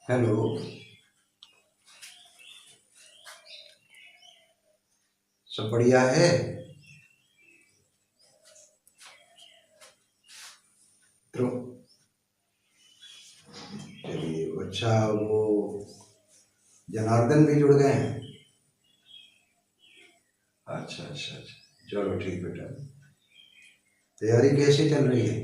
Hello. सब बढ़िया है। तो चलिए, अच्छा, वो जनार्दन भी जुड़ गए हैं। अच्छा अच्छा अच्छा, चलो ठीक बेटा। तैयारी कैसी चल रही है?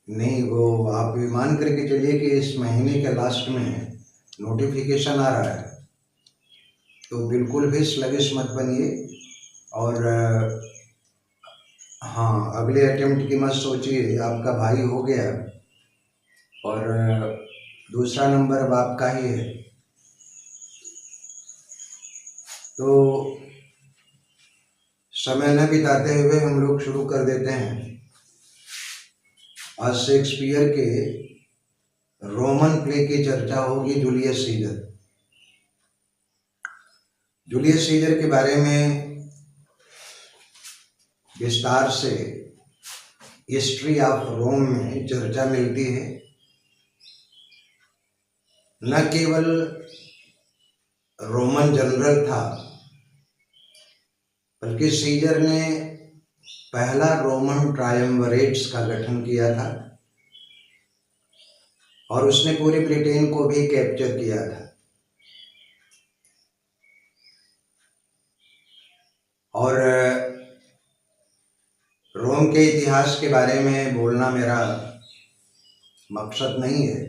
नहीं, वो आप ये मान करके चलिए कि इस महीने के लास्ट में नोटिफिकेशन आ रहा है, तो बिल्कुल भी स्लगिश मत बनिए। और हाँ, अगले अटेम्प्ट की मत सोचिए। आपका भाई हो गया और दूसरा नंबर अब आपका ही है। तो समय न बिताते हुए हम लोग शुरू कर देते हैं। आज शेक्सपियर के रोमन प्ले की चर्चा होगी, जूलियस सीजर। जूलियस सीजर के बारे में विस्तार से हिस्ट्री ऑफ रोम में चर्चा मिलती है। न केवल रोमन जनरल था, बल्कि सीजर ने पहला रोमन ट्रायम्विरेट्स का गठन किया था और उसने पूरे ब्रिटेन को भी कैप्चर किया था। और रोम के इतिहास के बारे में बोलना मेरा मकसद नहीं है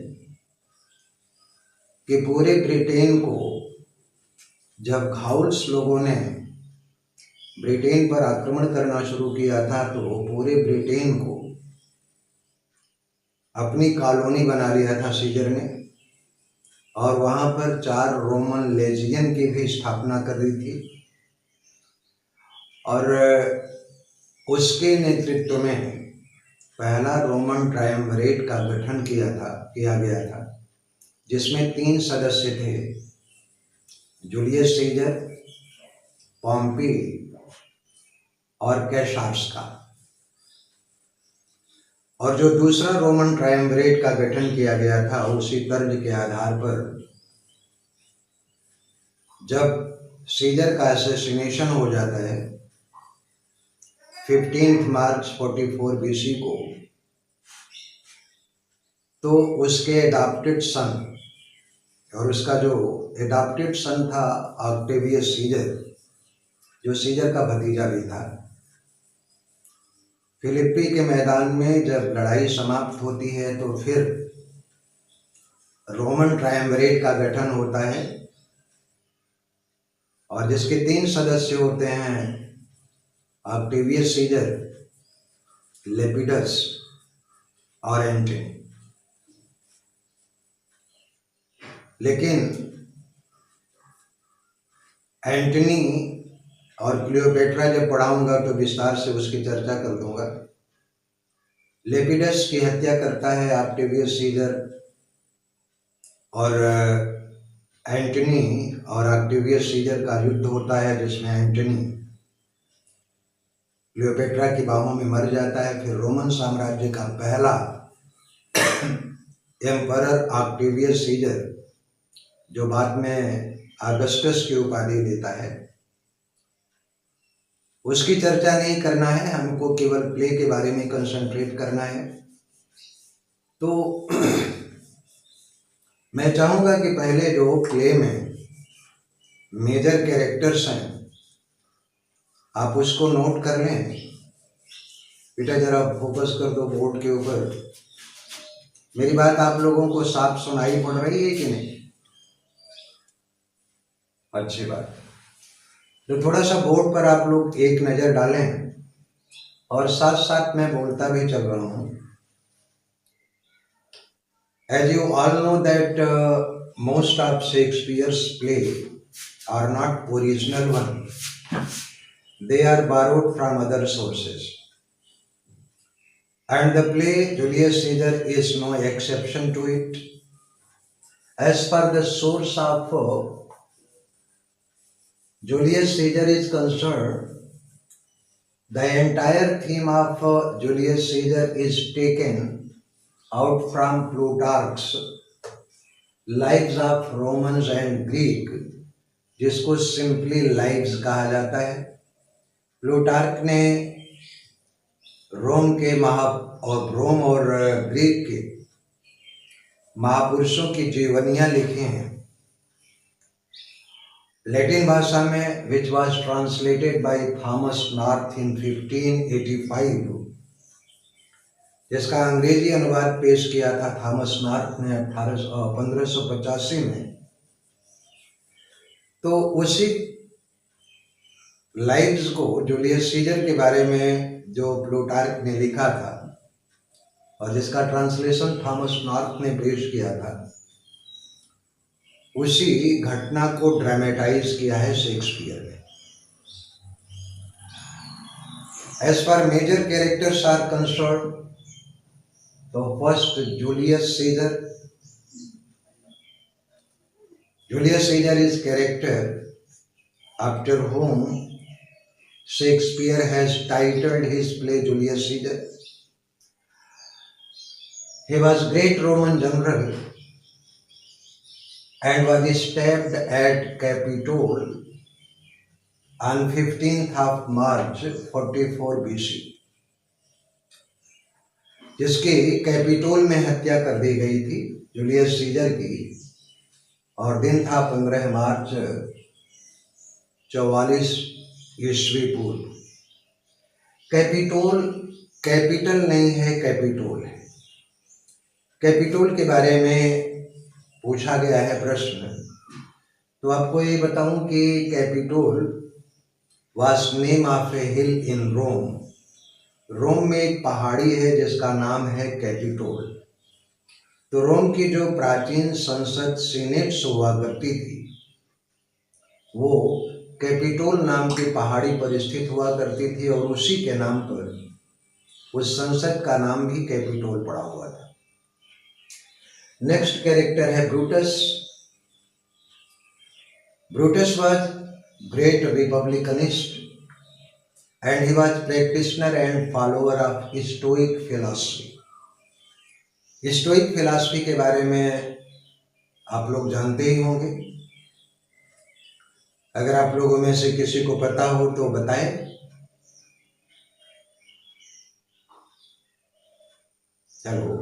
कि पूरे ब्रिटेन को, जब घाउल्स लोगों ने ब्रिटेन पर आक्रमण करना शुरू किया था, तो पूरे ब्रिटेन को अपनी कॉलोनी बना लिया था सीजर ने, और वहाँ पर 4 रोमन लेजियन की भी स्थापना कर दी थी। और उसके नेतृत्व में पहला रोमन ट्रायम्विरेट का गठन किया गया था, जिसमें 3 सदस्य थे, जूलियस सीजर, पॉम्पी और कैशार्स का। और जो दूसरा रोमन ट्रायम्विरेट का गठन किया गया था, उसी तर्ज के आधार पर जब सीजर का असैसिनेशन हो जाता है 15 मार्च 44 बीसी को, तो उसके एडॉप्टेड सन, और उसका जो एडॉप्टेड सन था ऑक्टेवियस सीजर, जो सीजर का भतीजा भी था, फिलिप्पी के मैदान में जब लड़ाई समाप्त होती है तो फिर रोमन ट्रायम्विरेट का गठन होता है, और जिसके 3 सदस्य होते हैं, ऑक्टेवियस सीजर, लेपिडस और एंटनी। लेकिन एंटनी और क्लियोपेट्रा जब पढ़ाऊंगा तो विस्तार से उसकी चर्चा कर दूंगा। लेपिडस की हत्या करता है ऑक्टेवियस सीजर, और एंटनी और ऑक्टेवियस सीजर का युद्ध होता है, जिसमें एंटनी क्लियोपेट्रा की बाहों में मर जाता है। फिर रोमन साम्राज्य का पहला एम्परर ऑक्टेवियस सीजर, जो बाद में ऑगस्टस की उपाधि लेता है, उसकी चर्चा नहीं करना है, हमको केवल प्ले के बारे में कंसंट्रेट करना है। तो मैं चाहूँगा कि पहले जो प्ले में मेजर कैरेक्टर्स हैं, आप उसको नोट कर लें। बेटा जरा फोकस कर दो बोर्ड के ऊपर। मेरी बात आप लोगों को साफ सुनाई पड़ रही है कि नहीं? अच्छी बात। तो थोड़ा सा बोर्ड पर आप लोग एक नज़र डालें, और साथ साथ मैं बोलता भी चल रहा हूँ। As you all know that most of Shakespeare's play are not original one. They are borrowed from other sources. And the play Julius Caesar is no exception to it. As far the source of Julius Caesar is concerned, The entire theme of Julius Caesar is taken out from Plutarch's Lives of Romans and Greek, जिसको simply lives कहा जाता है। Plutarch ने रोम और Greek के महापुरुषों की जीवनियां लिखी हैं लैटिन भाषा में, which was translated by Thomas north in 1585, जिसका अंग्रेजी अनुवाद पेश किया था थॉमस नॉर्थ ने 1585 में। तो उसी लाइव्स को, जूलियस सीजर के बारे में जो प्लूटार्क ने लिखा था और जिसका ट्रांसलेशन थॉमस नॉर्थ ने पेश किया था, उसी घटना को ड्रामेटाइज किया है शेक्सपियर ने। As far major characters are concerned, तो first Julius Caesar. Julius Caesar is character after whom Shakespeare has titled his play Julius Caesar. He was great Roman general and was stabbed at Capitol on 15th of March 44 BC, जिसकी Capitol में हत्या कर दी गई थी Julius Caesar की, और दिन था 15 मार्च 44 ईस्वी पूर्व। कैपिटोल कैपिटल नहीं है, कैपिटोल है। कैपिटोल के बारे में पूछा गया है प्रश्न, तो आपको ये बताऊं कि कैपिटोल वाज नेम ऑफ ए हिल इन रोम। रोम में एक पहाड़ी है जिसका नाम है कैपिटोल। तो रोम की जो प्राचीन संसद सीनेट्स हुआ करती थी, वो कैपिटोल नाम की पहाड़ी पर स्थित हुआ करती थी, और उसी के नाम पर उस संसद का नाम भी कैपिटोल पड़ा हुआ था। नेक्स्ट कैरेक्टर है Brutus. Brutus was great republicanist and he was practitioner and follower of Stoic philosophy. Stoic philosophy के बारे में आप लोग जानते ही होंगे। अगर आप लोगों में से किसी को पता हो तो बताएं। चलो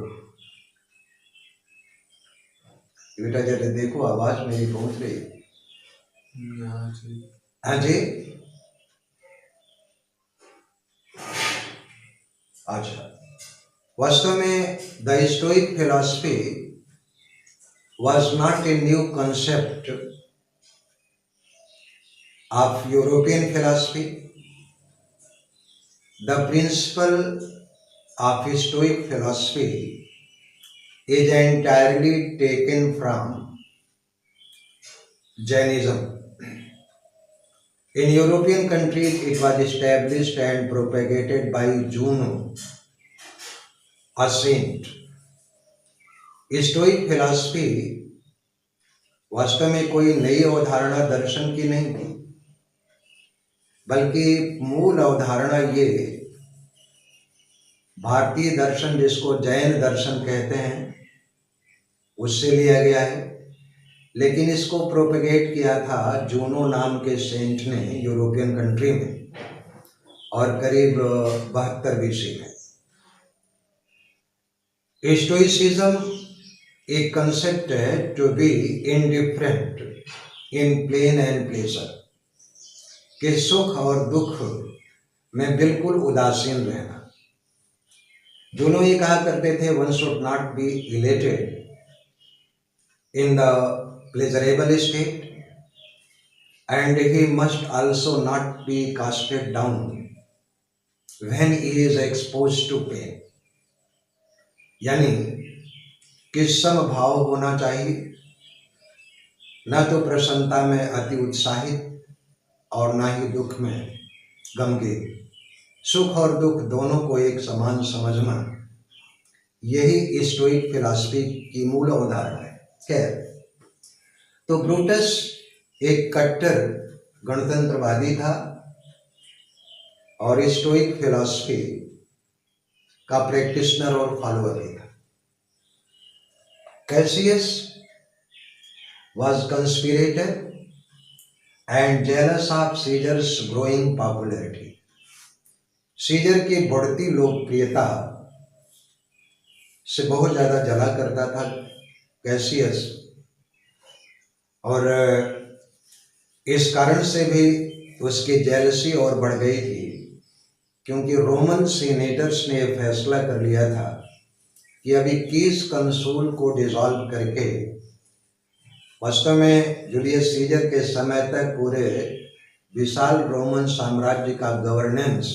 बेटा जरा देखो, आवाज मेरी पहुंच रही है? हाँ जी, अच्छा। वास्तव में the stoic philosophy was not a new concept of European philosophy. The principle of Stoic philosophy is entirely taken from Jainism. In European countries, it was established and propagated by Juno, a saint. Stoic philosophy वास्तव में कोई नई अवधारणा दर्शन की नहीं थी, बल्कि मूल अवधारणा ये भारतीय दर्शन, जिसको जैन दर्शन कहते हैं, उससे लिया गया है। लेकिन इसको प्रोपेगेट किया था जूनो नाम के सेंट ने यूरोपियन कंट्री में, और करीब 72 BC में। स्टोइसिज्म एक कंसेप्ट है to be indifferent in pain and pleasure, कि सुख और दुख में बिल्कुल उदासीन रहना। दोनों ये कहा करते थे, one should not be elated in the pleasurable state and he must also not be casted down when he is exposed to pain. यानी कि समभाव होना चाहिए, न तो प्रसन्नता में अति उत्साहित और न ही दुख में गमगीन। सुख और दुख दोनों को एक समान समझना, यही स्टोइक फिलॉसफी की मूल अवधारणा है। खैर, तो ब्रूटस एक कट्टर गणतंत्रवादी था और स्टोइक फिलॉसफी का प्रैक्टिशनर और फॉलोअर भी था। Cassius was conspirator and jealous of Caesar's growing popularity. Caesar की बढ़ती लोकप्रियता से बहुत ज्यादा जला करता था कैसियस, और इस कारण से भी उसकी जेलसी और बढ़ गई थी, क्योंकि रोमन सीनेटर्स ने फैसला कर लिया था कि अभी किस कंसूल को डिसॉल्व करके, वास्तव में जूलियस सीजर के समय तक पूरे विशाल रोमन साम्राज्य का गवर्नेंस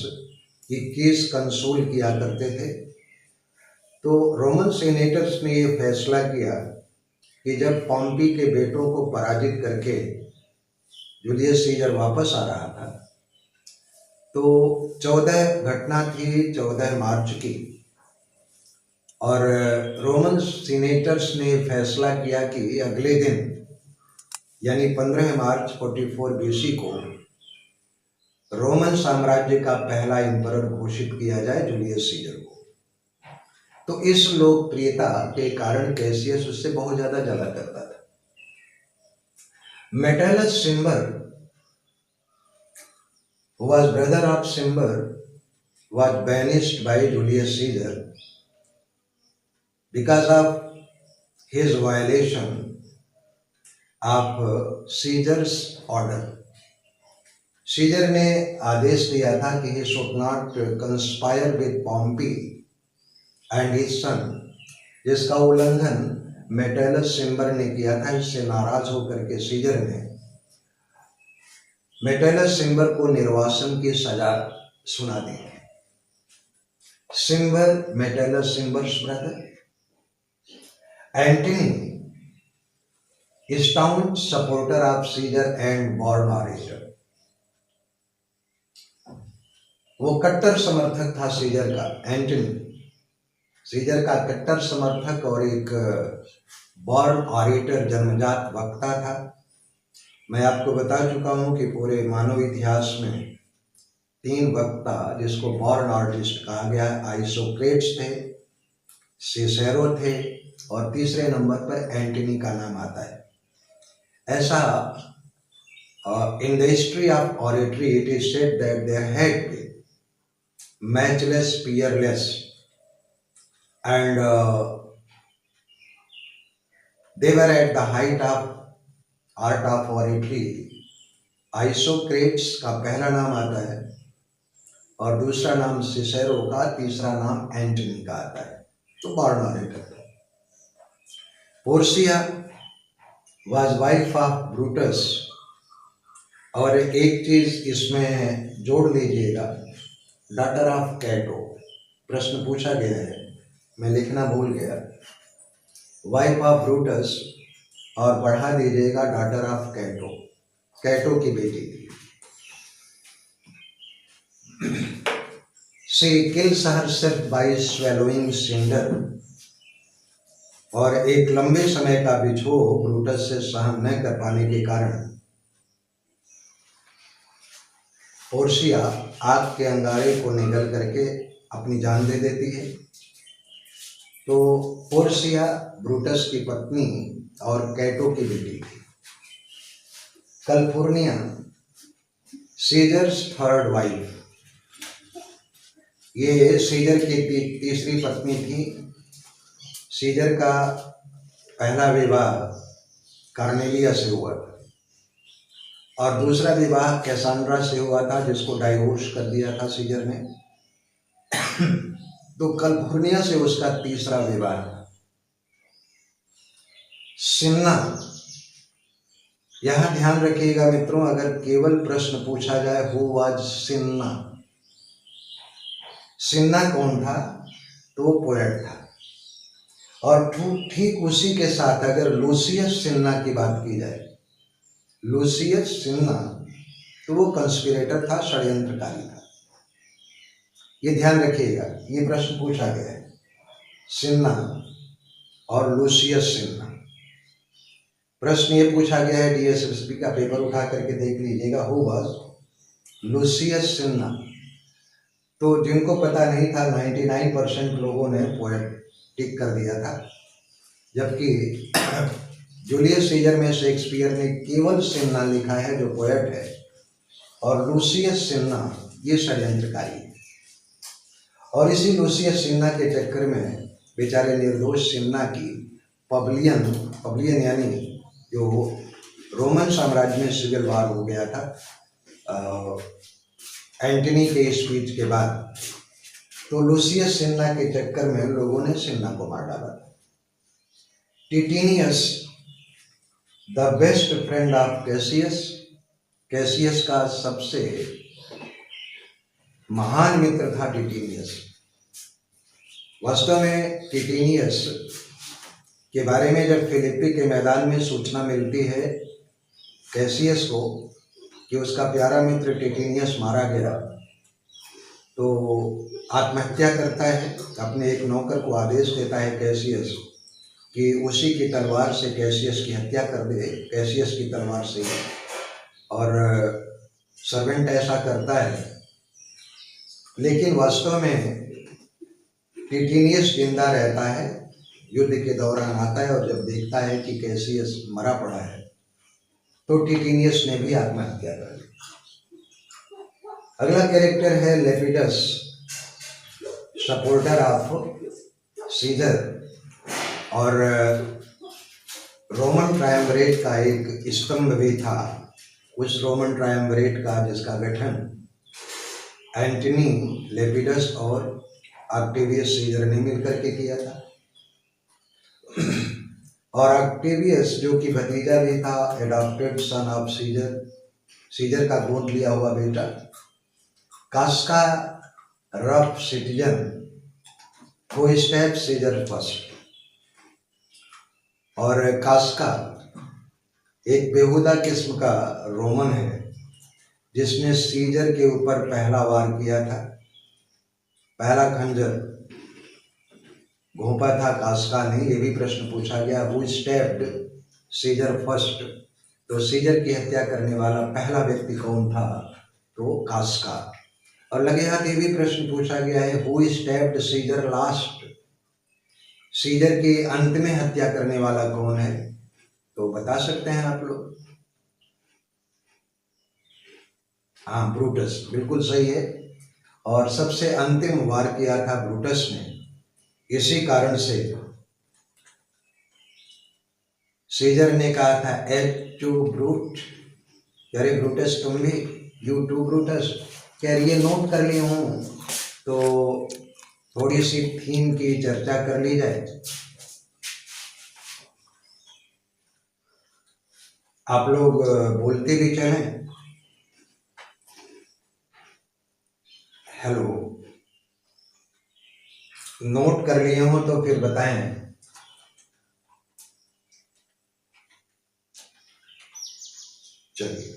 21 कंसूल किया करते थे। तो रोमन सीनेटर्स ने ये फैसला किया कि जब पॉम्पी के बेटों को पराजित करके जूलियस सीजर वापस आ रहा था, तो 14 घटना थी 14 मार्च की, और रोमन सीनेटर्स ने फैसला किया कि अगले दिन यानी 15 मार्च 44 बीसी को रोमन साम्राज्य का पहला एम्परर घोषित किया जाए जूलियस सीजर को। तो इस लोकप्रियता के कारण कैसियस उससे बहुत ज्यादा जला करता था। मेटellus Cimber, who was brother of Cimber, was banished by Julius Caesar because of his violation of Caesar's order. Caesar ने आदेश दिया था कि he should not conspire with Pompey and his son, जिसका उल्लंघन मेटellus Cimber ने किया था। इससे नाराज होकर के सीजर ने मेटellus Cimber को निर्वासन की सजा सुना दी। Cimber, मेटellus Cimber's brother, Antony, staunch supporter of Caesar and born orator, वो कट्टर समर्थक था सीजर का। एंटनी सीजर का कट्टर समर्थक और एक बॉर्न ऑरेटर, जन्मजात वक्ता था। मैं आपको बता चुका हूं कि पूरे मानव इतिहास में 3 वक्ता जिसको बॉर्न आर्टिस्ट कहा गया है, आइसोक्रेट्स थे, सिसेरो थे, और तीसरे नंबर पर एंटनी का नाम आता है। ऐसा in the history of oratory it is said that there had been matchless, peerless, and they were at the height of art of oratory. आइसोक्रेट्स का पहला नाम आता है और दूसरा नाम सिसेरो का, तीसरा नाम एंटनी का आता है। तो born orator. Portia was wife of Brutus. और एक चीज इसमें जोड़ लीजिएगा, डॉटर ऑफ कैटो। प्रश्न पूछा गया है, मैं लिखना भूल गया, वाइफ ऑफ ब्रूटस, और बढ़ा दीजिएगा डॉटर ऑफ कैटो, कैटो की बेटी थी। She kills herself by swallowing cinder। और एक लंबे समय का विछोह ब्रूटस से सहन न कर पाने के कारण पोर्सिया आग के अंगारे को निगल करके अपनी जान दे देती है। तो पोर्सिया ब्रूटस की पत्नी और कैटो की बेटी थी। कैलिफोर्निया, सीजर्स थर्ड वाइफ, ये सीजर की तीसरी पत्नी थी। सीजर का पहला विवाह कार्नेलिया से हुआ था और दूसरा विवाह कैसांड्रा से हुआ था, जिसको डाइवोर्स कर दिया था सीजर ने। तो कैलिफोर्निया से उसका तीसरा विवाह था। सिन्ना, यहां ध्यान रखिएगा मित्रों, अगर केवल प्रश्न पूछा जाए हु वाज सिन्ना, सिन्ना कौन था, तो वो पोएट था। और ठीक उसी के साथ अगर लूसियस सिन्ना की बात की जाए, लूसियस सिन्ना, तो वो कंस्पिरेटर था, षड्यंत्रकारी था। ये ध्यान रखिएगा, ये प्रश्न पूछा गया है, सिन्ना और लूसियस सिन्ना। प्रश्न ये पूछा गया है, डीएसएसपी का पेपर उठा करके देख लीजिएगा, हु वाज लूसियस सिन्ना। तो जिनको पता नहीं था 99% लोगों ने पोएट टिक कर दिया था, जबकि जूलियस सीजर में शेक्सपियर ने केवल सिन्ना लिखा है जो पोएट है, और लूसियस सिन्ना ये षड्यंत्रकारी है। और इसी लूसियस सिन्ना के चक्कर में बेचारे निर्दोष सिन्ना की पब्लियन यानी जो रोमन साम्राज्य में सिविल वार हो गया था एंटनी के स्पीच के बाद, तो लूसियस सिन्ना के चक्कर में लोगों ने सिन्ना को मार डाला था। Titinius the best friend of Cassius का सबसे महान मित्र था टिटिनियस। वास्तव में टिटिनियस के बारे में जब फिलिप्पी के मैदान में सूचना मिलती है कैसियस को कि उसका प्यारा मित्र टिटिनियस मारा गया, तो आत्महत्या करता है। अपने एक नौकर को आदेश देता है कैसियस कि उसी की तलवार से कैसियस की हत्या कर दे, कैसियस की तलवार से। और सर्वेंट ऐसा करता है, लेकिन वास्तव में टिटिनियस जिंदा रहता है, युद्ध के दौरान आता है और जब देखता है कि कैसियस मरा पड़ा है तो टिटिनियस ने भी आत्महत्या कर ली। अगला कैरेक्टर है लेपिडस, सपोर्टर ऑफ सीजर, और रोमन ट्रायम्विरेट का एक स्तंभ भी था। उस रोमन ट्रायम्विरेट का जिसका गठन एंटनी, लेपिडस और ऑक्टेवियस सीजर ने मिलकर के किया था। और ऑक्टेवियस जो कि भतीजा भी था, एडॉप्टेड सन ऑफ सीजर का गोद लिया हुआ बेटा। कास्का रफ सिटीजन को स्टेप सीजर फर्स्ट, और कास्का एक बेहुदा किस्म का रोमन है जिसने सीजर के ऊपर पहला वार किया था। पहला खंजर घोंपा था कास्का ने। ये भी प्रश्न पूछा गया, हु स्टेप्ड सीजर फर्स्ट, तो सीजर की हत्या करने वाला पहला व्यक्ति कौन था, तो कास्का। और लगे हाथ ये भी प्रश्न पूछा गया है, who stepped Caesar last, Caesar की अंत में हत्या करने वाला कौन है, तो बता सकते हैं आप लोग। हाँ, ब्रूटस, बिल्कुल सही है। और सबसे अंतिम वार किया था ब्रूटस ने। इसी कारण से सीजर ने कहा था एच टू ब्रूट, अरे ब्रूटस तुम भी, यू टू ब्रूटस। क्या ये नोट कर लिए हूँ तो थोड़ी सी थीम की चर्चा कर ली जाए। आप लोग बोलते भी चलें। हेलो, नोट कर लिए हो तो फिर बताएं। चलिए,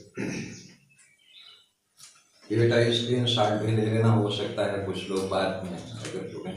ये बेटा स्क्रीन शॉट भी ले लेना, हो सकता है कुछ लोग बाद में अगर जुड़े।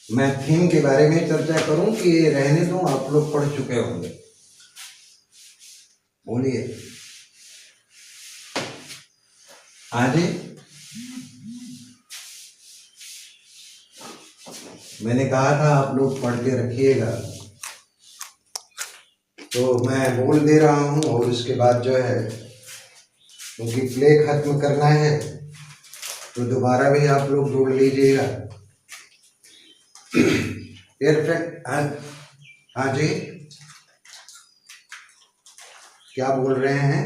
मैं थीम के बारे में चर्चा करूं कि रहने दो, आप लोग पढ़ चुके होंगे। बोलिए। आगे मैंने कहा था आप लोग पढ़ के रखिएगा, तो मैं बोल दे रहा हूं। और उसके बाद जो है, क्योंकि प्ले खत्म करना है तो दोबारा भी आप लोग जोड़ लीजिएगा। हाँ जी, क्या बोल रहे हैं?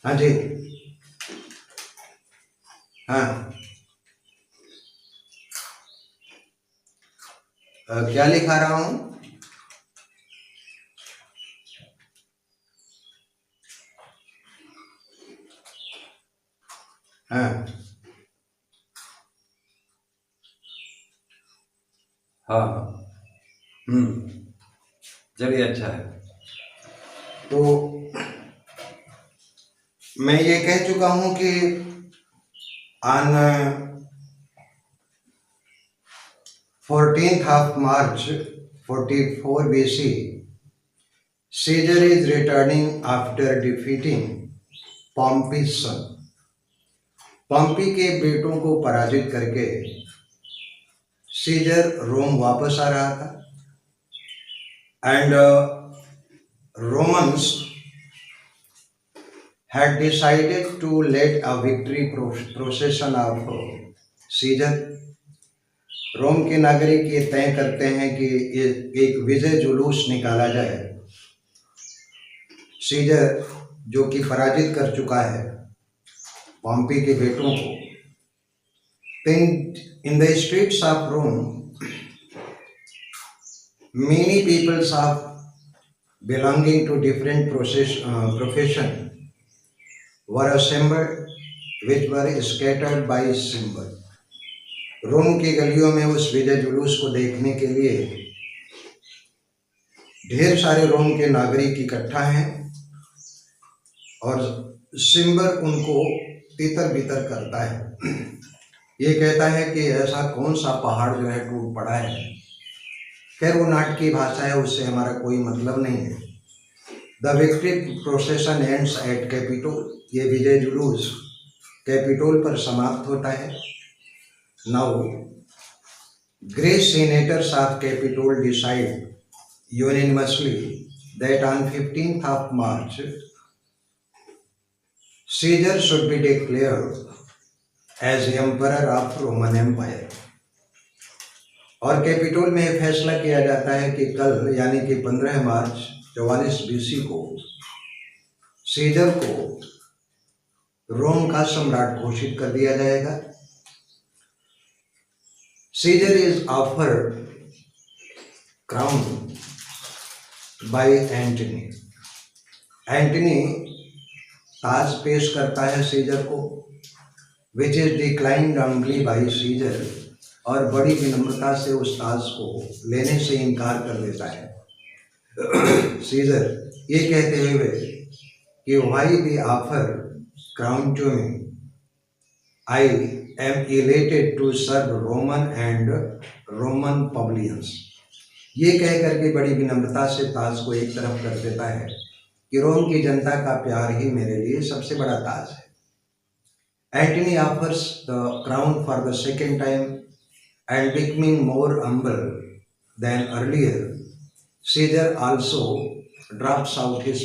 हाँ जी, हाँ, क्या लिखा रहा हूं? हाँ हाँ हाँ। चलिए अच्छा है। तो मैं ये कह चुका हूं कि on 14th of March 44 BC, Caesar is returning after defeating Pompey's son. Pompey के बेटों को पराजित करके सीजर रोम वापस आ रहा था and Romans had decided to lead a victory procession of Caesar. Rome के नागरिक ये तय करते हैं कि एक विजय जुलूस निकाला जाए सीजर जो कि पराजित कर चुका है पॉम्पी के बेटों को। In the streets of Rome, many peoples of belonging to different profession were assembled, which were scattered by symbol. रोम की गलियों में उस विजय जुलूस को देखने के लिए ढेर सारे रोम के नागरिक इकट्ठा हैं और सिंबल उनको तितर बितर करता है। ये कहता है कि ऐसा कौन सा पहाड़ जो है टूट पड़ा है। खैर वो नाटकीय भाषा है, उससे हमारा कोई मतलब नहीं है। The victory procession ends at Capitol. ये विजय जुलूस कैपिटोल पर समाप्त होता है। Now great senators of Capitol decide universally that on 15th of March Caesar should be declared as Emperor of Roman Empire। और कैपिटोल में यह फैसला किया जाता है कि कल यानी कि 15 मार्च 44 BC को सीजर को रोम का सम्राट घोषित कर दिया जाएगा। Caesar is offered crown by Antony. Antony ताज पेश करता है सीजर को, which is declined humbly by Caesar, और बड़ी विनम्रता से उस ताज को लेने से इनकार कर देता है। सीजर ये कहते हुए कि why they offer crown to me, I am elated to serve Roman and Roman plebeians. ये कह करके बड़ी विनम्रता से ताज को एक तरफ कर देता है कि रोम की जनता का प्यार ही मेरे लिए सबसे बड़ा ताज है। Antony offers the crown for the second time and becoming more humble than earlier, Caesar also drops out his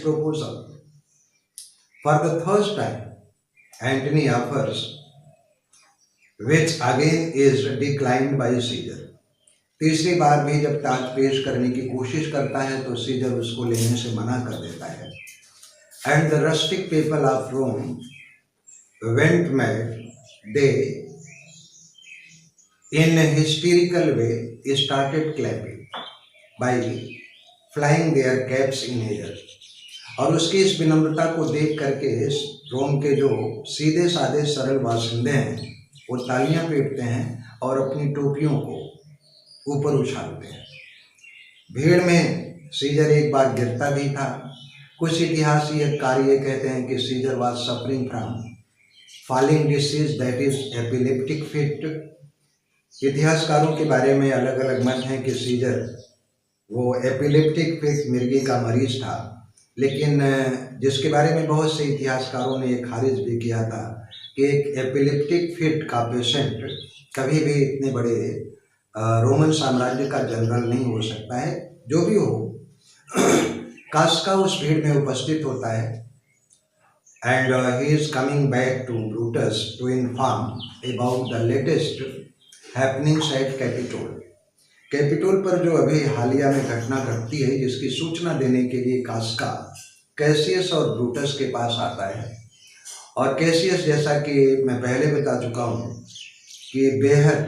proposal. For the third time, Antony offers, which again is declined by Caesar. तीसरी बार भी जब ताज पेश करने की कोशिश करता है तो सीजर उसको लेने से मना कर देता है। And the rustic people of Rome went mad. They, in a hysterical way, started clapping by flying their caps in air। और उसकी इस विनम्रता को देख करके रोम के जो सीधे साधे सरल बाशिंदे हैं वो तालियां पीटते हैं और अपनी टोपियों को ऊपर उछालते हैं। भीड़ में सीजर एक बार गिरता भी था। कुछ इतिहासकार ये कहते हैं कि Caesar was suffering from falling disease that is epileptic fit. इतिहासकारों के बारे में अलग अलग मत हैं कि सीजर वो एपिलेप्टिक फिट मिर्गी का मरीज था, लेकिन जिसके बारे में बहुत से इतिहासकारों ने ये खारिज भी किया था कि एक एपिलेप्टिक फिट का पेशेंट कभी भी इतने बड़े रोमन साम्राज्य का जनरल नहीं हो सकता है। जो भी हो, कास्का उस भीड़ में उपस्थित होता है and he is coming back to Brutus to inform about the latest happenings at Capitol। Capitol पर जो अभी हालिया में घटना घटती है जिसकी सूचना देने के लिए कास्का कैसियस और ब्रूटस के पास आता है। और कैसियस, जैसा कि मैं पहले बता चुका हूँ कि बेहद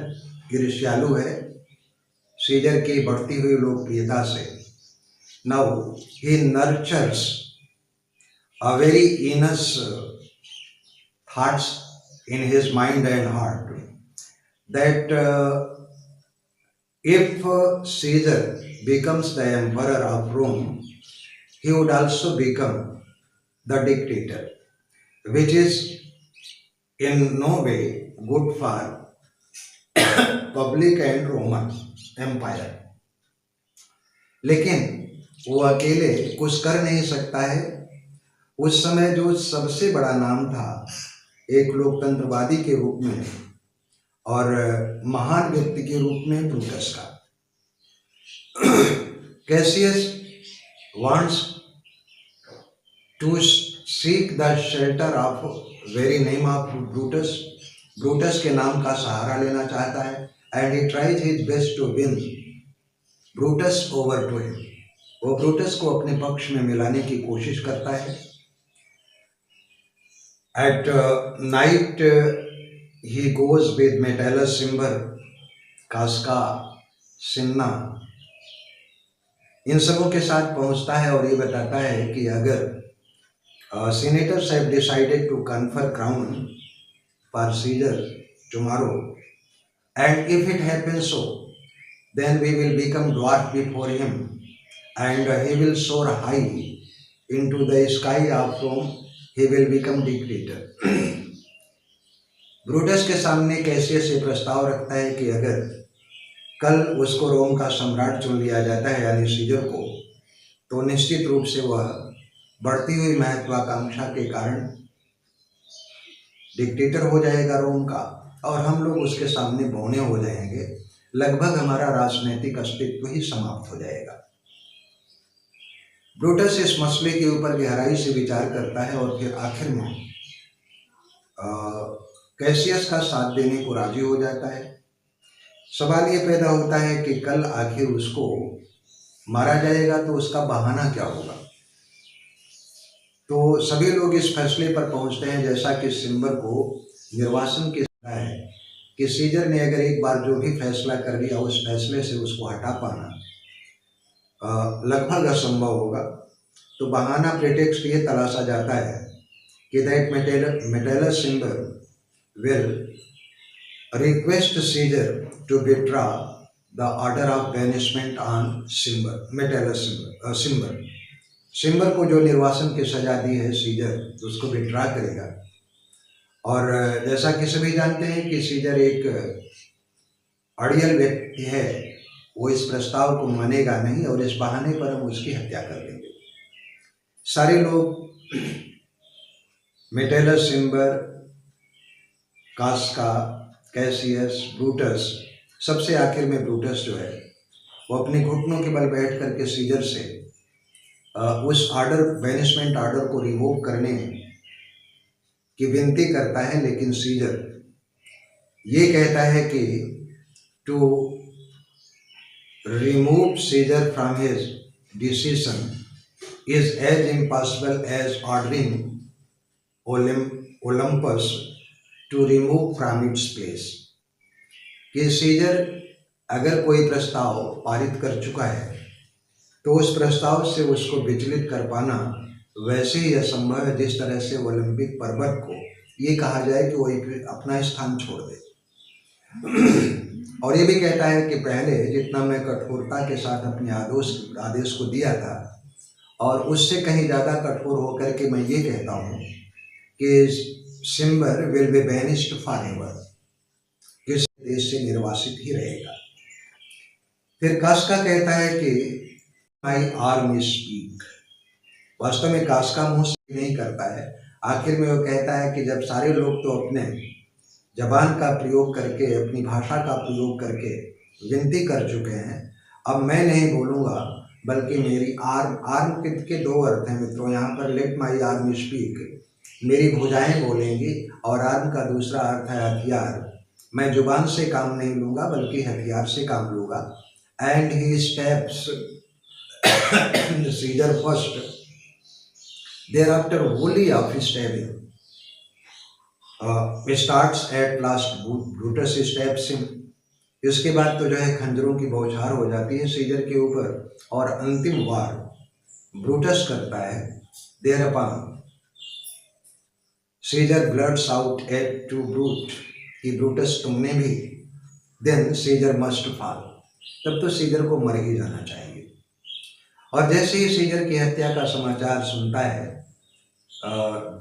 ईर्ष्यालु है सीजर की बढ़ती हुई लोकप्रियता से। Now he nurtures a very heinous thoughts in his mind and heart that if Caesar becomes the emperor of Rome, he would also become the dictator, which is in no way good for public and Roman empire. लेकिन वो अकेले कुछ कर नहीं सकता है। उस समय जो सबसे बड़ा नाम था एक लोकतंत्रवादी के रूप में और महान व्यक्ति के रूप में ब्रूटस का। Cassius wants to seek the shelter of very name of Brutus. Brutus के नाम का सहारा लेना चाहता है and he tries his best to win Brutus over to him. वो ब्रूटस को अपने पक्ष में मिलाने की कोशिश करता है। At night he goes with Metellus, Cimber, Casca, Cinna, इन सबों के साथ पहुंचता है और ये बताता है कि अगर senators have decided to confer crown for Caesar tomorrow, and if it happens so, then we will become dwarf before him, and he will soar high into the sky of Rome. He will become dictator. Brutus के सामने Cassius ये प्रस्ताव रखता है कि अगर कल उसको रोम का सम्राट चुन लिया जाता है यानी सीजर को, तो निश्चित रूप से वह बढ़ती हुई महत्वाकांक्षा के कारण डिक्टेटर हो जाएगा रोम का और हम लोग उसके सामने बौने हो जाएंगे। लगभग हमारा राजनीतिक अस्तित्व ही समाप्त हो जाएगा। ब्रूटस इस मसले के ऊपर गहराई से विचार करता है और फिर आखिर में कैसियस का साथ देने को राजी हो जाता है। सवाल ये पैदा होता है कि कल आखिर उसको मारा जाएगा तो उसका बहाना क्या होगा। तो सभी लोग इस फैसले पर पहुंचते हैं जैसा कि सिम्बर को निर्वासन की सलाह है कि सीजर ने अगर एक बार जो भी फैसला कर लिया उस फैसले से उसको हटा पाना लगभग असंभव होगा। तो बहाना प्रेटेक्स्ट ये तलाशा जाता है कि that Metellus Cimber will request Caesar to withdraw the order of banishment on Cimber, Metellus Cimber. सिम्बर को जो निर्वासन की सजा दी है सीजर उसको विड्रा करेगा। और जैसा कि सभी जानते हैं कि सीजर एक अड़ियल व्यक्ति है, वो इस प्रस्ताव को मानेगा नहीं और इस बहाने पर हम उसकी हत्या कर देंगे। सारे लोग मेटेलस, सिम्बर, कास्का, कैसियस, ब्रूटस, सबसे आखिर में ब्रूटस जो है वो अपने घुटनों के बल बैठ करके सीजर से उस ऑर्डर बैनिशमेंट ऑर्डर को रिवोक करने की विनती करता है। लेकिन सीजर ये कहता है कि to remove Caesar from his decision is as impossible as ordering Olympus to remove from its place. कि सीजर अगर कोई प्रस्ताव पारित कर चुका है तो उस प्रस्ताव से उसको विचलित कर पाना वैसे ही असंभव है जिस तरह से ओलंपिक पर्वत को ये कहा जाए कि वो अपना स्थान छोड़ दे। और ये भी कहता है कि पहले जितना मैं कठोरता के साथ अपने आदेश को दिया था और उससे कहीं ज़्यादा कठोर होकर के मैं ये कहता हूँ कि सिम्बर विल बी बैनिश्ड फॉरएवर, किस देश से निर्वासित ही रहेगा। फिर कास्का कहता है कि माई आर्म स्पीक। वास्तव में कास्का मुंह से नहीं करता है, आखिर में वो कहता है कि जब सारे लोग तो अपने जबान का प्रयोग करके अपनी भाषा का प्रयोग करके विनती कर चुके हैं, अब मैं नहीं बोलूँगा बल्कि मेरी आर्म के दो अर्थ हैं मित्रों यहाँ पर। लेट माई आर्म स्पीक, मेरी भुजाएं बोलेंगी, और आर्म का दूसरा अर्थ है हथियार। मैं जुबान से काम नहीं लूँगा बल्कि हथियार से काम लूँगा। And he steps Caesar first, thereafter wholly of stabbing starts at last Brutus stabs him। इसके बाद तो जो है खंजरों की बौछार हो जाती है सीजर के ऊपर और अंतिम वार ब्रूटस करता है। Thereupon Caesar blurts out et tu Brute कि ब्रूटस तुमने भी, देन सीजर मस्ट फॉल, तब तो सीजर को मर ही जाना चाहिए। और जैसे ही सीजर की हत्या का समाचार सुनता है,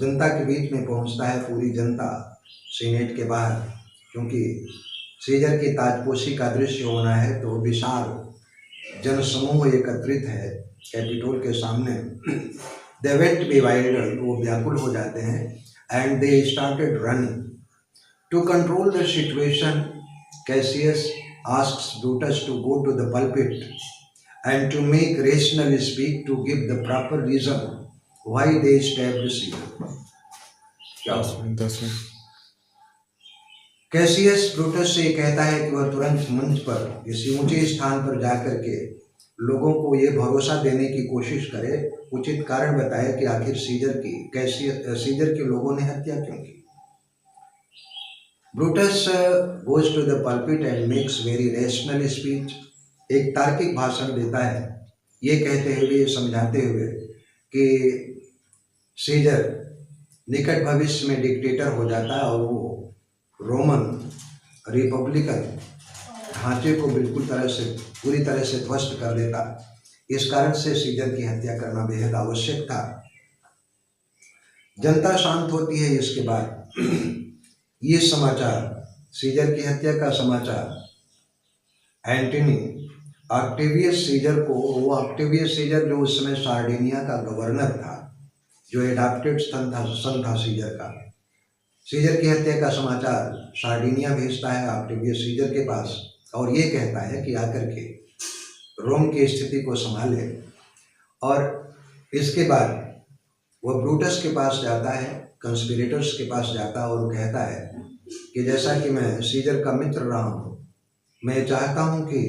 जनता के बीच में पहुंचता है, पूरी जनता सीनेट के बाहर, क्योंकि सीजर की ताजपोशी का दृश्य होना है, तो विशाल जनसमूह एकत्रित है कैपिटोल के सामने। दे वेंट bewildered, वो व्याकुल हो जाते हैं, and they started running to control the situation. Cassius asks Brutus to go to the pulpit and to make rational speak to give the proper reason why they stabbed Caesar. क्या 10 minute. Cassius Brutus से कहता है कि वह तुरंत मंच पर, किसी ऊंचे स्थान पर जाकर के लोगों को ये भरोसा देने की कोशिश करे, उचित कारण बताए कि आखिर सीजर के लोगों ने हत्या क्यों की। Brutus goes to the pulpit and makes very rational speech, एक तार्किक भाषण देता है, ये कहते हुए, समझाते हुए कि सीजर निकट भविष्य में डिक्टेटर हो जाता है और वो रोमन रिपब्लिकन ढांचे को बिल्कुल पूरी तरह से ध्वस्त कर देता। इस कारण से सीजर की हत्या करना बेहद आवश्यक था। जनता शांत होती है। इसके बाद ये समाचार, सीजर की हत्या का समाचार एंटनी ऑक्टेवियस सीजर को, वो ऑक्टेवियस सीजर जो उस समय सार्डिनिया का गवर्नर था, जो एडाप्टेड सन था सीजर का, सीजर की हत्या का समाचार सार्डिनिया भेजता है ऑक्टेवियस सीजर के पास, और ये कहता है कि आकर के रोम की स्थिति को संभाले। और इसके बाद वह ब्रूटस के पास जाता है, कंस्पिरेटर्स के पास जाता है, और वो कहता है कि जैसा कि मैं सीजर का मित्र रहा हूँ, मैं चाहता हूँ कि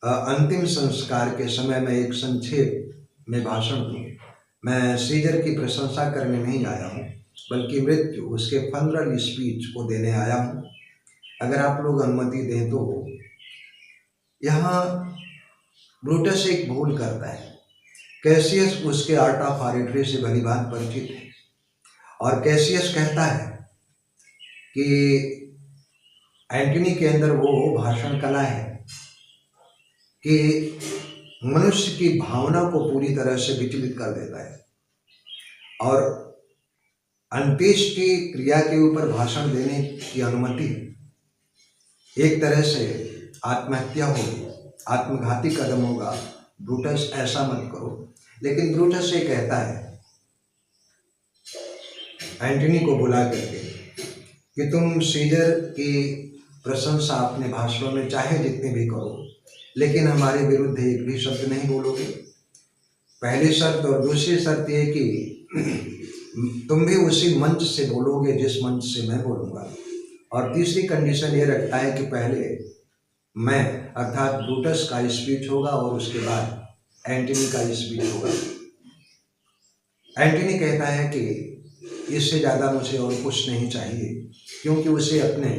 अंतिम संस्कार के समय में एक संक्षेप में भाषण दूँ। मैं सीजर की प्रशंसा करने नहीं आया हूँ, बल्कि मृत्यु, उसके फनरल स्पीच को देने आया हूँ। अगर आप लोग अनुमति दें तो। यहाँ ब्रूटस एक भूल करता है। कैसियस उसके आर्ट ऑफ ऑरेटरी से भली बात परिचित है, और कैसियस कहता है कि एंटनी के अंदर वो भाषण कला है कि मनुष्य की भावना को पूरी तरह से विचलित कर देता है, और अंत्येष्टि क्रिया के ऊपर भाषण देने की अनुमति एक तरह से आत्महत्या होगी, आत्मघाती कदम होगा। ब्रूटस ऐसा मत करो। लेकिन ब्रूटस ये कहता है एंटनी को बुला करके कि तुम सीजर की प्रशंसा अपने भाषणों में चाहे जितने भी करो, लेकिन हमारे विरुद्ध एक भी शब्द नहीं बोलोगे। पहली शर्त, और दूसरी शर्त ये कि तुम भी उसी मंच से बोलोगे जिस मंच से मैं बोलूँगा। और तीसरी कंडीशन ये रखता है कि पहले मैं, अर्थात ब्रूटस का स्पीच होगा और उसके बाद एंटनी का स्पीच होगा। एंटनी कहता है कि इससे ज़्यादा मुझे और कुछ नहीं चाहिए, क्योंकि उसे अपने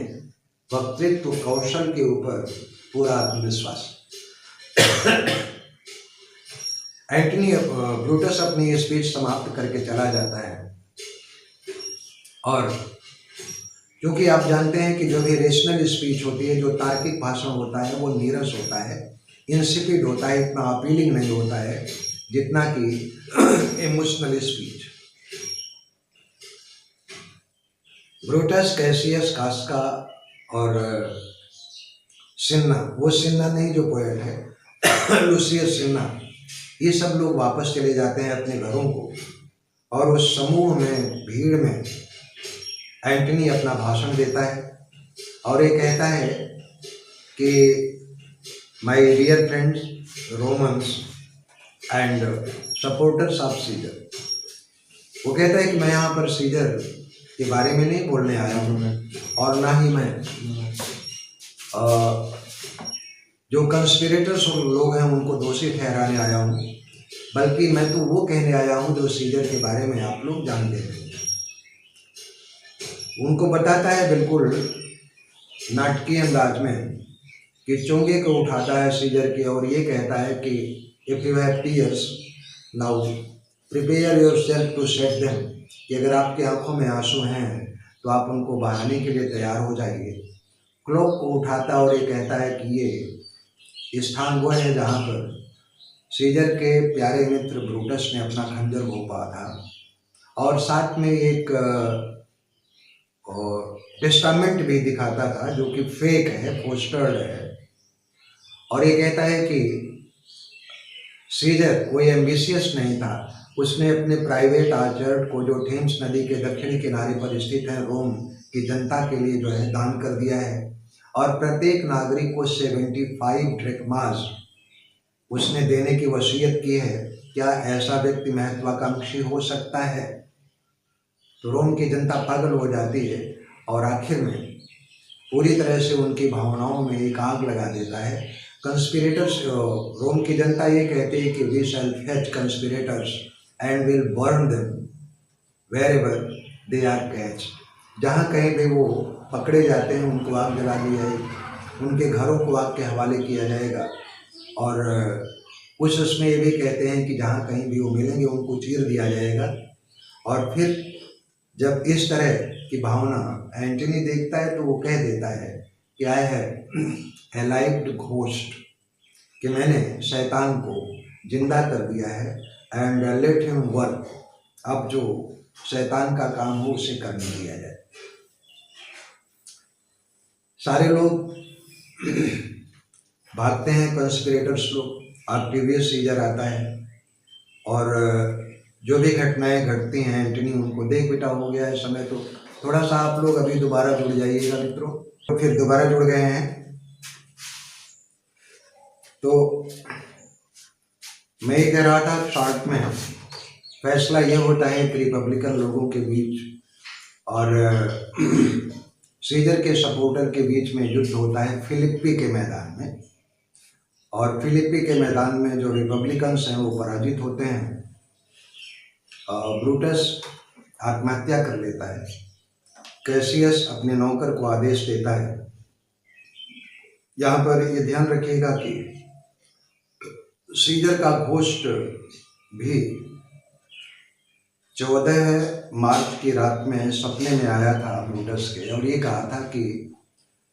वक्तृत्व कौशल के ऊपर पूरा आत्मविश्वास। एंटनी ब्रूटस अपनी स्पीच समाप्त करके चला जाता है। और क्योंकि आप जानते हैं कि जो भी रेशनल स्पीच होती है, जो तार्किक भाषण होता है, वो नीरस होता है, इंसिपिड होता है, इतना अपीलिंग नहीं होता है जितना कि इमोशनल स्पीच। ब्रूटस, कैसियस, कास्का और सिन्ना, वो सिन्ना नहीं जो पोएट है, लूसियस सिन्ना, ये सब लोग वापस चले जाते हैं अपने घरों को। और उस समूह में, भीड़ में एंटनी अपना भाषण देता है और ये कहता है कि my dear friends Romans and supporters of Caesar, वो कहता है कि मैं यहाँ पर सीजर के बारे में नहीं बोलने आया हूँ, और ना ही मैं जो कंस्पिरेटर्स लोग हैं उनको दोषी ठहराने आया हूँ, बल्कि मैं तो वो कहने आया हूँ जो सीजर के बारे में आप लोग जानते हैं। उनको बताता है बिल्कुल नाटकीय अंदाज में कि चोंगे को उठाता है सीजर के, और ये कहता है कि if you have tears now prepare yourself to shed them, कि अगर आपकी आंखों में आंसू हैं तो आप उनको बहाने के लिए तैयार हो जाइए। क्लॉक को उठाता और ये कहता है कि ये स्थान वो है जहाँ पर सीजर के प्यारे मित्र ब्रूटस ने अपना खंजर घोंपा था, और साथ में एक टेस्टामेंट भी दिखाता था जो कि फेक है, पोस्टर्ड है। और ये कहता है कि सीजर कोई एम्बिशियस नहीं था, उसने अपने प्राइवेट आर्चर्ड को जो थेम्स नदी के दक्षिणी किनारे पर स्थित है रोम की जनता के लिए जो है दान कर दिया है, और प्रत्येक नागरिक को 75 ड्रैक्मास उसने देने की वसीयत की है। क्या ऐसा व्यक्ति महत्वाकांक्षी हो सकता है? तो रोम की जनता पागल हो जाती है और आखिर में पूरी तरह से उनकी भावनाओं में एक आग लगा देता है। कंस्पिरेटर्स, रोम की जनता ये कहती है कि we shall fetch conspirators and will burn them wherever they are catch. जहाँ कहीं भी वो पकड़े जाते हैं उनको आग जला दी जाएगी, उनके घरों को आग के हवाले किया जाएगा। और कुछ उसमें ये भी कहते हैं कि जहाँ कहीं भी वो मिलेंगे उनको चीर दिया जाएगा। और फिर जब इस तरह की भावना एंटनी देखता है तो वो कह देता है कि आई हैव एलाइव्ड घोस्ट, कि मैंने शैतान को जिंदा कर दिया है, एंड लेट हिम वर्क। अब जो शैतान का काम हो उसे करने दिया जाए। सारे लोग भागते हैं, कंस्पिरेटर्स लोग। ऑक्टेवियस सीजर आता है और जो भी घटनाएं घटती हैं एंटनी उनको देख बेटा हो गया है समय, तो थोड़ा सा आप लोग अभी दोबारा जुड़ जाइएगा मित्रों। तो फिर दोबारा जुड़ गए हैं। तो मैं ये कह रहा था शॉर्ट में, फैसला ये होता है कि रिपब्लिकन लोगों के बीच और सीजर के सपोर्टर के बीच में युद्ध होता है फिलिप्पी के मैदान में। और फिलिप्पी के मैदान में जो रिपब्लिकन्स हैं वो पराजित होते हैं। ब्रूटस आत्महत्या कर लेता है। कैसियस अपने नौकर को आदेश देता है। यहाँ पर ये ध्यान रखिएगा कि सीजर का घोस्ट भी 14 मार्च की रात में सपने में आया था ब्रूटस के, और ये कहा था कि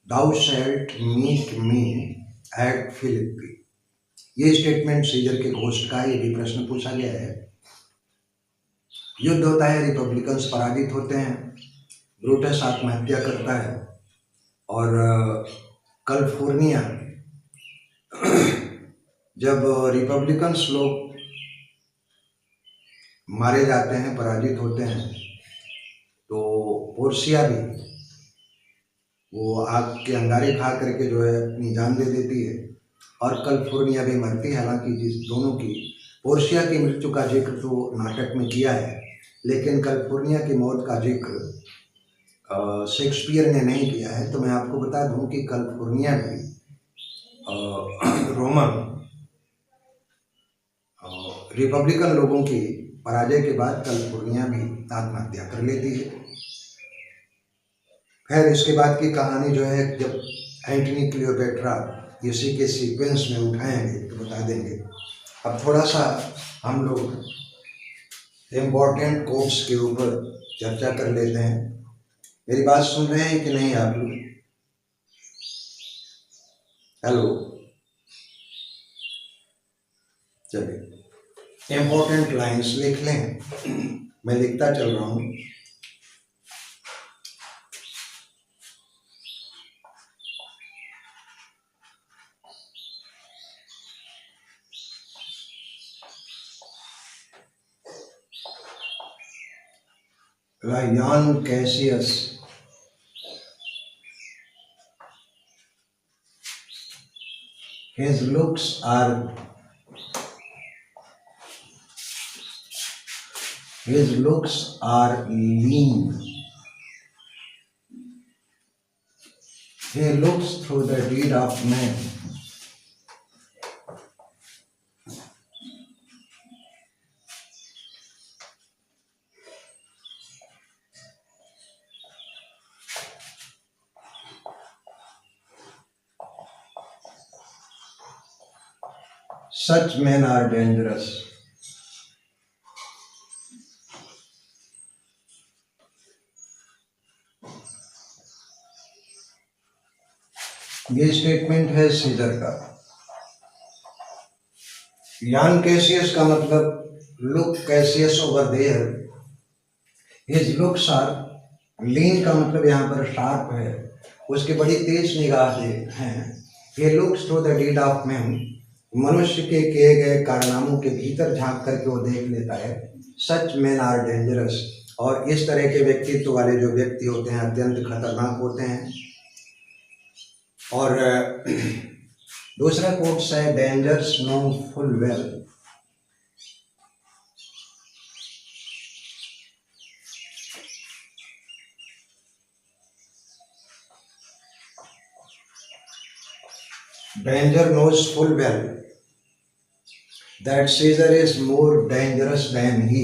दाउ शैल्ट मीट मी एट फिलिप्पी। ये स्टेटमेंट सीजर के घोस्ट का, ये भी प्रश्न पूछा गया है। युद्ध होता है, रिपब्लिकन्स पराजित होते हैं, ब्रूटस आत्महत्या करता है। और कैलिफोर्निया जब रिपब्लिकन्स लोग मारे जाते हैं, पराजित होते हैं, तो पोर्सिया भी वो आग के अंगारे खा करके जो है अपनी जान दे देती है, और कैलिफोर्निया भी मरती है। हालांकि जिस दोनों की, पोर्सिया की मृत्यु का जिक्र तो नाटक में किया है, लेकिन कैलिफोर्निया की मौत का जिक्र शेक्सपियर ने नहीं किया है। तो मैं आपको बता दूं कि कैलिफोर्निया में रोमन रिपब्लिकन लोगों की पराजय के बाद कैलिफोर्निया भी आत्महत्या कर लेती है। खैर इसके बाद की कहानी जो है जब एंटनी क्लियोपेट्रा इसी के सीक्वेंस में उठाएंगे तो बता देंगे। अब थोड़ा सा हम लोग इम्पोर्टेंट कोट्स के ऊपर चर्चा कर लेते हैं। मेरी बात सुन रहे हैं कि नहीं आप लोग? हेलो, चलिए इम्पोर्टेंट लाइंस लिख लें, मैं लिखता चल रहा हूँ। Ion Cassius his looks are lean. He looks through the deed of man. Such men are dangerous. ये स्टेटमेंट है सीजर का। यान कैसियस का मतलब look Cassius over there, his looks are lean का मतलब यहाँ पर शार्प है, उसकी बड़ी तेज निगाहें हैं। ये looks through the deed of man, मनुष्य के किए गए कारनामों के भीतर झांक करके वो देख लेता है। सच मैन आर डेंजरस, और इस तरह के व्यक्तित्व वाले जो व्यक्ति होते हैं अत्यंत खतरनाक होते हैं। और दूसरा कोट्स है dangers knows full well, danger knows full well that Caesar is more dangerous than he.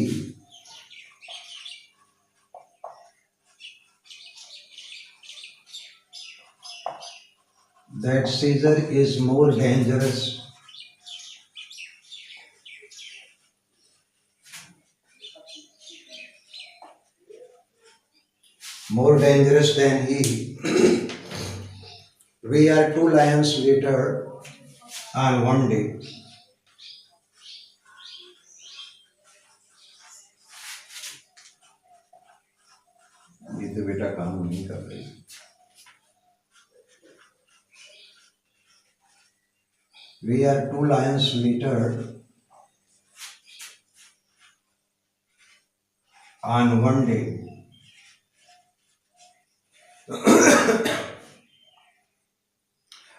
That Caesar is more dangerous than he. We are two lions later on one day. ये तो बेटा काम नहीं कर रही। We are two lions later on one day.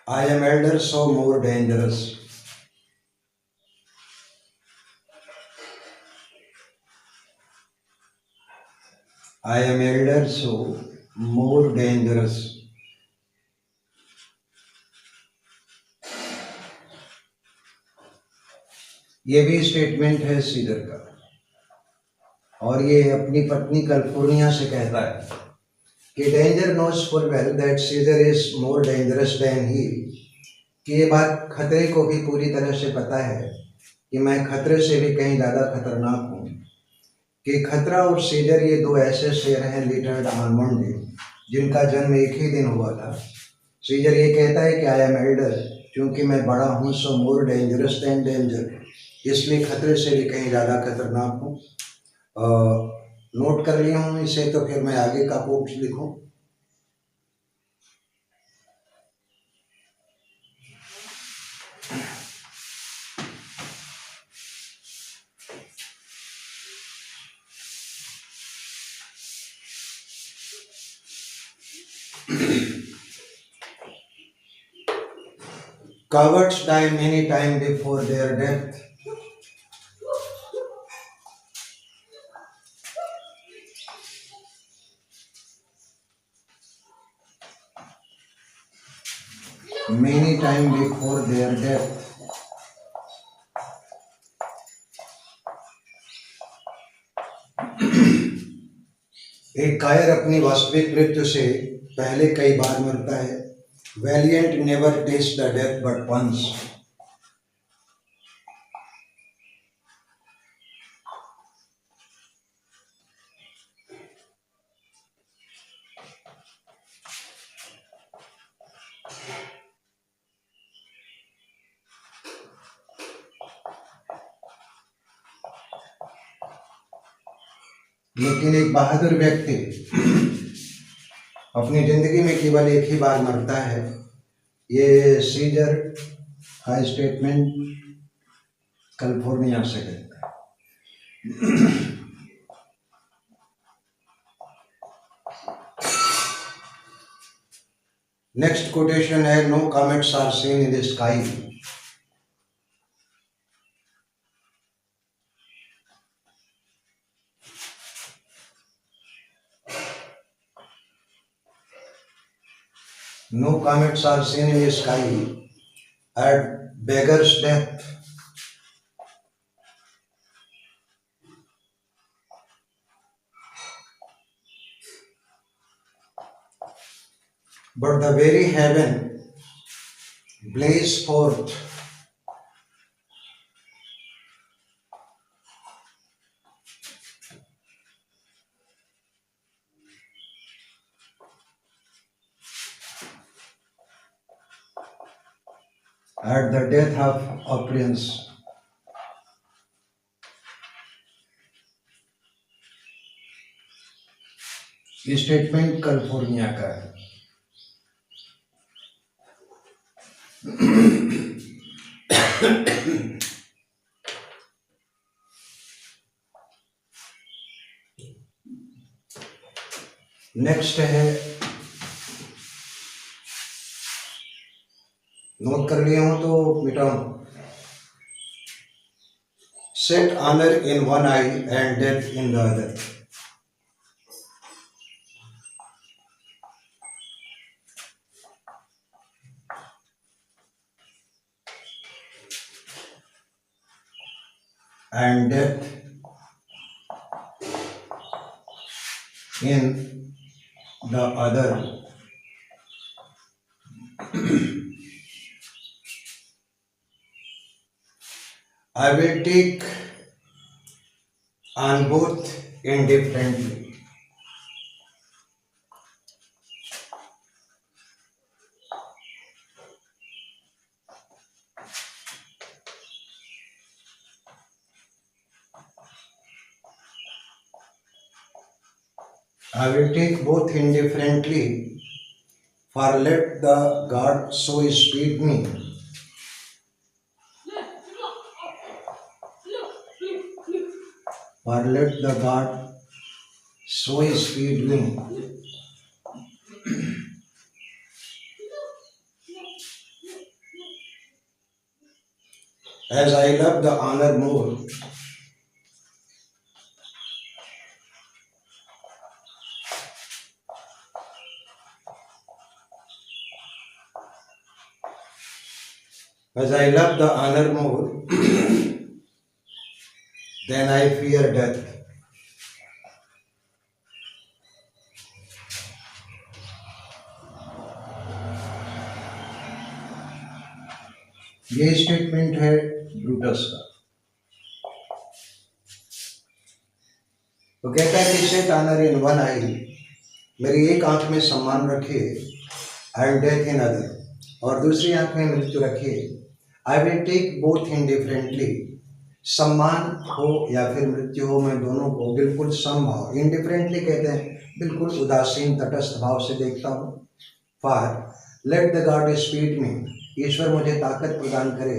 I am elder, so more dangerous. I am elder, so more dangerous. ये भी statement है सीजर का, और ये अपनी पत्नी कैलिफोर्निया से कहता है कि danger knows full well that Caesar is more dangerous than he, कि ये बात खतरे को भी पूरी तरह से पता है कि मैं खतरे से भी कहीं ज़्यादा खतरनाक हूँ, कि खतरा और सीजर ये दो ऐसे शेर हैं लिटर्ड ऑन वन डे, जिनका जन्म एक ही दिन हुआ था। सीजर ये कहता है कि आई एम एल्डर, क्योंकि मैं बड़ा हूँ, सो मोर डेंजरस देन डेंजर, इसलिए खतरे से भी कहीं ज़्यादा खतरनाक हूँ। नोट कर लिया हूँ इसे, तो फिर मैं आगे का कोट्स लिखूँ। Cowards die many times before their death. Many times before their death. एक कायर अपनी वास्तविक मृत्यु से पहले कई बार मरता है। Valiant never tastes the death but once. लेकिन एक बहादुर व्यक्ति अपनी जिंदगी में केवल एक ही बार मरता है। ये सीजर का स्टेटमेंट कैलिफोर्निया से कहता है। नेक्स्ट कोटेशन है, no comets are seen in the sky. No comets are seen in the sky at beggar's death. But the very heaven blaze forth at the death of a prince. Statement Calpurnia का है। Next है, नोट कर लिए हो तो मिटाऊं। Set honour in one eye and death in the other. And death in the other. I will take on both indifferently. I will take both indifferently, for let the God so speed me. For let the God so speed me. As I love the honor more, as I love the honor more, then I fear death. ये statement है Brutus का। तो कहता है कि set honour in one आई, मेरी एक आंख में सम्मान रखिए, एंड डेथ इन अदर, और दूसरी आंख में मृत्यु रखिए। आई विल टेक बोथ इंडिफरेंटली, सम्मान हो या फिर मृत्यु हो, मैं दोनों को बिल्कुल समभाव, इंडिफरेंटली कहते हैं बिल्कुल उदासीन तटस्थ भाव से देखता हूँ। For let the god speed me, ईश्वर मुझे ताकत प्रदान करे।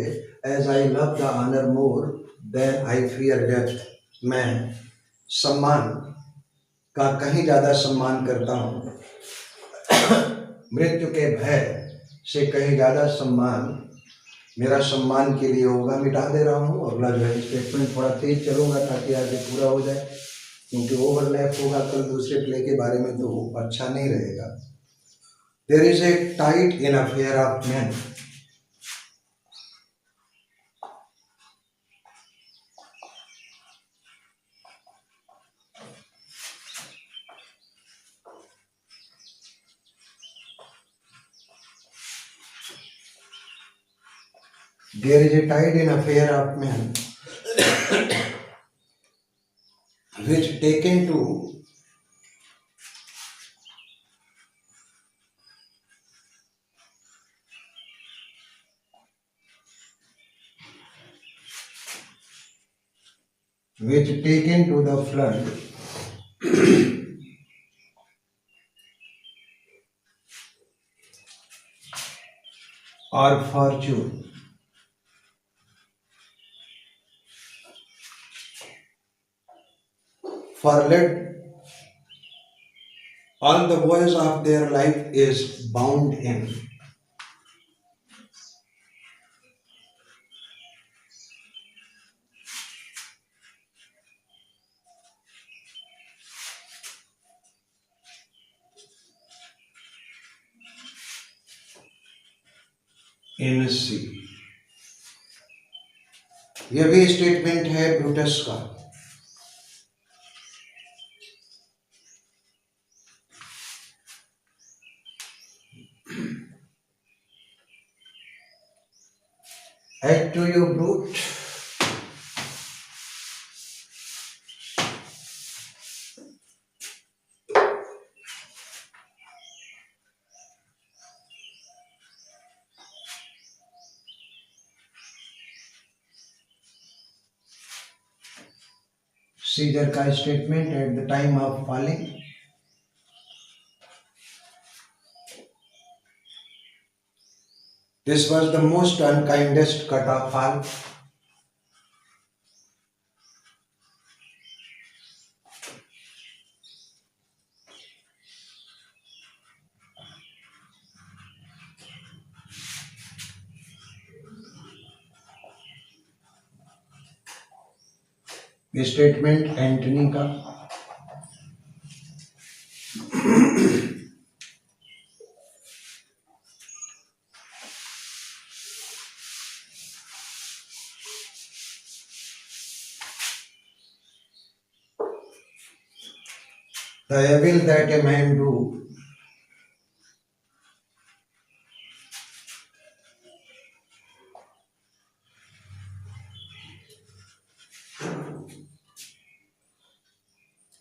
As I love the honour more than I fear death, मैं सम्मान का कहीं ज़्यादा सम्मान करता हूँ, मृत्यु के भय से कहीं ज़्यादा सम्मान मेरा सम्मान के लिए होगा। मिटा दे रहा हूँ अगला जो है स्टेटमेंट, थोड़ा तेज चलूँगा ताकि आगे पूरा हो जाए, क्योंकि ओवरलैप होगा कल दूसरे प्ले के बारे में तो अच्छा नहीं रहेगा। There is a tide in affair of man, there is a tide in affair of man which taken to the flood or fortune for let all the voice of their life is bound in. In sea. यह भी statement है Brutus का। Head to you, brute. Caesar का statement at the time of falling. This was the most unkindest cut of all. Statement Antony का. The evil that a man do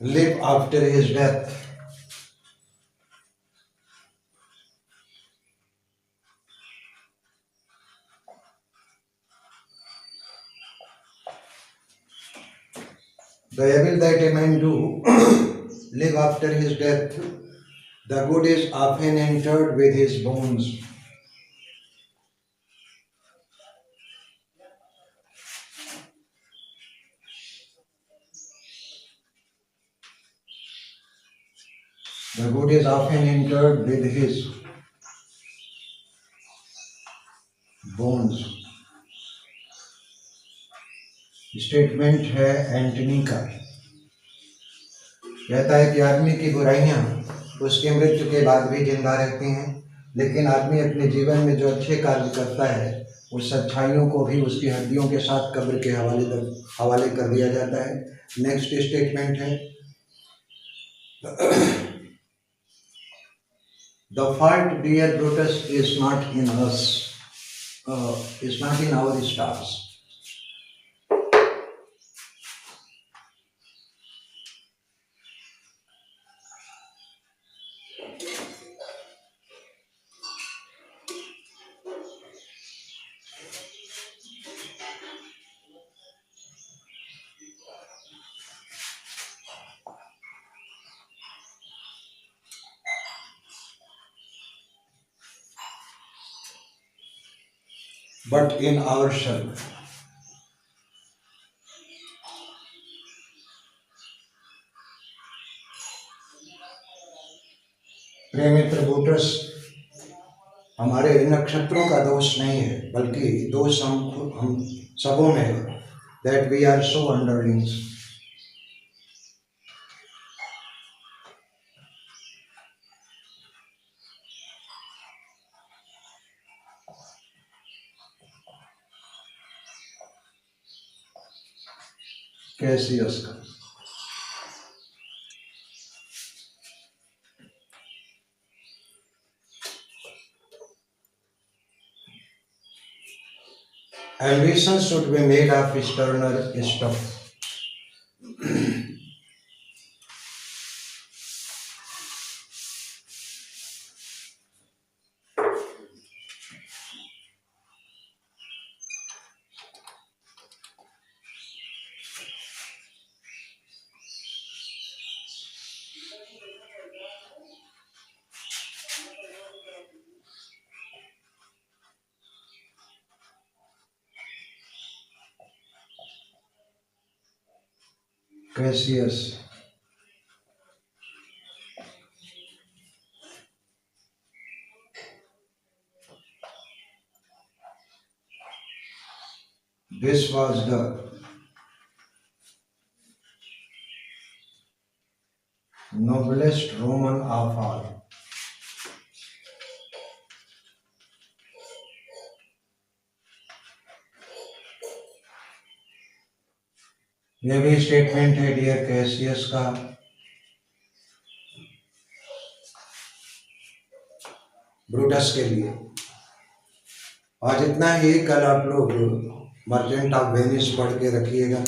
live after his death. The evil that a man do live after his death. The good is often interred with his bones. The good is often interred with his bones. Statement है Antony का. कहता है कि आदमी की बुराइयां उसके मृत्यु के बाद भी जिंदा रहती हैं, लेकिन आदमी अपने जीवन में जो अच्छे कार्य करता है उस अच्छाइयों को भी उसकी हड्डियों के साथ कब्र के हवाले कर दिया जाता है. नेक्स्ट स्टेटमेंट है the fault dear Brutus is not in us, is not in our stars. But in ourselves. प्रेमित्र ब्रूटस, हमारे नक्षत्रों का दोष नहीं है, बल्कि दोष हम सबों में है. That we are so underlings. Cassius का. Ambition should be made of sterner stuff. Cassius. This was the noblest Roman of all. यह भी स्टेटमेंट है डियर कैसियस का. ब्रूटस के लिए. आज इतना ही. कल आप लोग मर्चेंट ऑफ वेनिस पढ़ के रखिएगा.